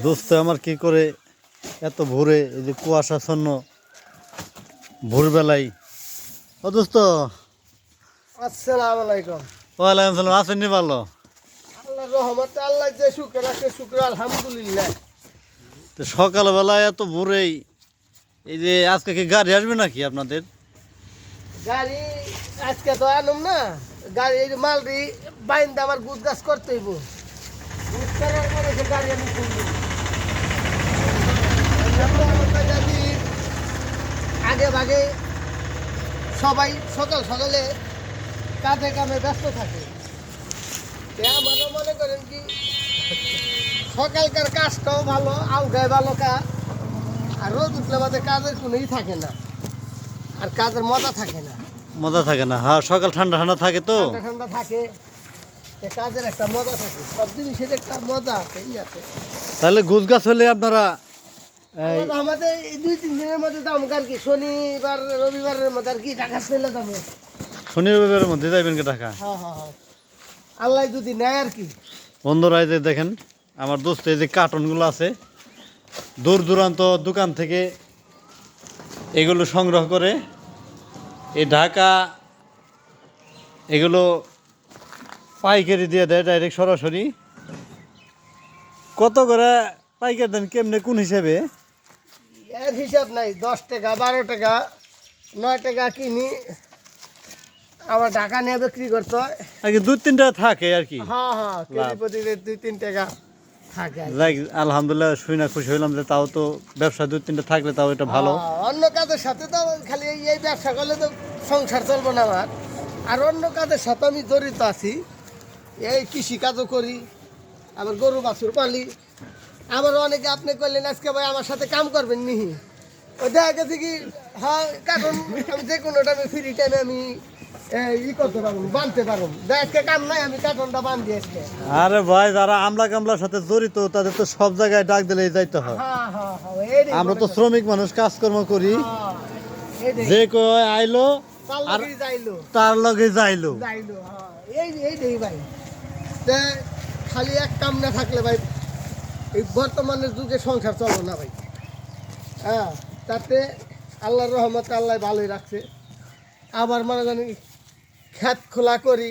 দোস্ত আমার কি করে এত ভোরে এই যে কুয়াশাচ্ছন্ন ভোরবেলায়। ও দোস্ত, আসসালামু আলাইকুম। ওয়ালাইকুম সালাম। আছেন নি ভালো? আল্লাহর রহমতে আল্লাহ যে শুকর আছে, শুকর আলহামদুলিল্লাহ। তো সকালবেলায় এত ভোরেই এই যে আজকে কি গাড়ি আসবে নাকি আপনাদের? গাড়ি আজকে তো আনুম না, গাড়ি এই মালটি বাইন্দা আমার গুদ গাছ করতে হইব। গুদ করার পরে সে গাড়ি আমি খুলব। যদি আগে ভাগে সবাই সকাল সকালে কাজে কামে ব্যস্ত থাকে, আমারও মনে করেন কি সকালকার কাজটাও ভালো, আলগায় ভালো কাজ। আর রোদ উঠলে বাদে কাজের কোনোই থাকে না, আর কাজের মজা থাকে না। মজা থাকে না? হ্যাঁ, সকাল ঠান্ডা ঠান্ডা থাকে তো, ঠান্ডা ঠান্ডা থাকে, কাজের একটা মজা থাকে, সব জিনিসের একটা মজা আছে, আছে। তাহলে গুছ গাছ হলে আপনারা আমাদের এই 2-3 দিনের মধ্যে যাবো আর কি, শনিবার রবিবারের মধ্যে আর কি ঢাকা চলে যাবো। শনি রবিবারের মধ্যে যাইবেন কি ঢাকা? হ্যাঁ হ্যাঁ হ্যাঁ, আল্লাহ যদি নেয় আর কি। বন্ধুরা এই যে দেখেন আমার দোস্ত এই যে কার্টনগুলো আছে, দূর দূরান্ত দোকান থেকে এগুলো সংগ্রহ করে এই ঢাকা এগুলো পাইকারি দিয়ে দেয় ডাইরেক্ট সরাসরি। কত করে পাইকারি দেন, কেমনে, কোন হিসেবে? এর হিসাব নাই, 10 টাকা 12 টাকা 9 টাকা কিনি, আবার ঢাকা নিয়ে বিক্রি করতে হয়। আগে 2-3 টাকা থাকে আর কি। হ্যাঁ হ্যাঁ, কেজি প্রতি 2-3 টাকা থাকে। যাই, আলহামদুলিল্লাহ শুই না খুশি হইলাম যে তাও তো ব্যবসা 2-3টা থাকলে তাও এটা ভালো। অন্য কাজের সাথে তো খালি এই ব্যবসা করলে তো সংসার চলবে না আমার। আর অন্য কাজের সাথে আমি জড়িত আছি, এই কৃষি কাজও করি, আবার গরু বাছুর পালি। আবার অনেকে আপনি করলেন আজকে ভাই আমার সাথে কাম করবেন নিহি, ওই দেখা গেছে কি হ্যাঁ কারণ আমি যে কোনো টাইমে ফ্রি টাইমে আমি ই করতে পারবো, বাঁধতে পারবো। আজকে কাম নাই, আমি কার্টনটা বাঁধি আজকে। আরে ভাই, যারা আমলা কামলার সাথে জড়িত তাদের তো সব জায়গায় ডাক দিলেই যাইতে হয়। হ্যাঁ হ্যাঁ হ্যাঁ, আমরা তো শ্রমিক মানুষ, কাজকর্ম করি, যে কয় আইলো আর তার লগে যাইলো। এই ভাই, খালি এক কাম না থাকলে ভাই এই বর্তমানের যুগে সংসার চলো না ভাই। হ্যাঁ, তাতে আল্লাহর রহমতে আল্লাহ ভালোই রাখছে। আবার মানে জানি খেত খোলা করি,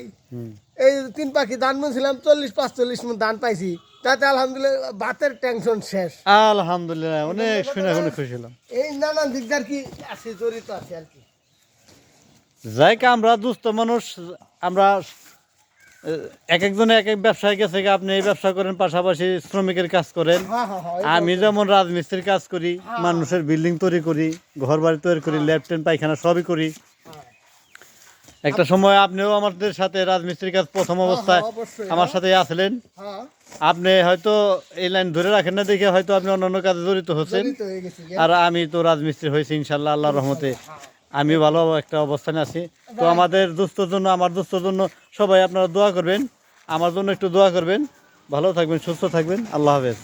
এই 3 পাখি ধান বুনছিলাম, 40-45 মণ ধান পাইছি, তাতে আলহামদুলিল্লাহ ভাতের টেনশন শেষ। আলহামদুলিল্লাহ, অনেক শুনে শুনে খুশি হলাম। এই নানান দিকদার কি আছে, জড়িত আছে আর কি। যাই আমরা দুস্থ মানুষ, আমরা এক একজনে এক এক ব্যবসায় গেছে। আপনি এই ব্যবসা করেন, পাশাপাশি শ্রমিকের কাজ করেন। আমি যেমন রাজমিস্ত্রির কাজ করি, মানুষের বিল্ডিং তৈরি করি, ঘর বাড়ি তৈরি করি, ল্যাট্রিন পায়খানা সবই করি। একটা সময় আপনিও আমাদের সাথে রাজমিস্ত্রির কাজ প্রথম অবস্থায় আমার সাথে আসলেন। আপনি হয়তো এই লাইন ধরে রাখেন না দেখে হয়তো আপনি অন্যান্য কাজে জড়িত হচ্ছেন, আর আমি তো রাজমিস্ত্রি হয়েছি ইনশাল্লাহ আল্লাহর রহমতে। আমি ভালো একটা অবস্থানে আছি। তো আমাদের দোস্তর জন্য, আমার দোস্তর জন্য সবাই আপনারা দোয়া করবেন, আমার জন্য একটু দোয়া করবেন। ভালো থাকবেন, সুস্থ থাকবেন। আল্লাহ হাফেজ।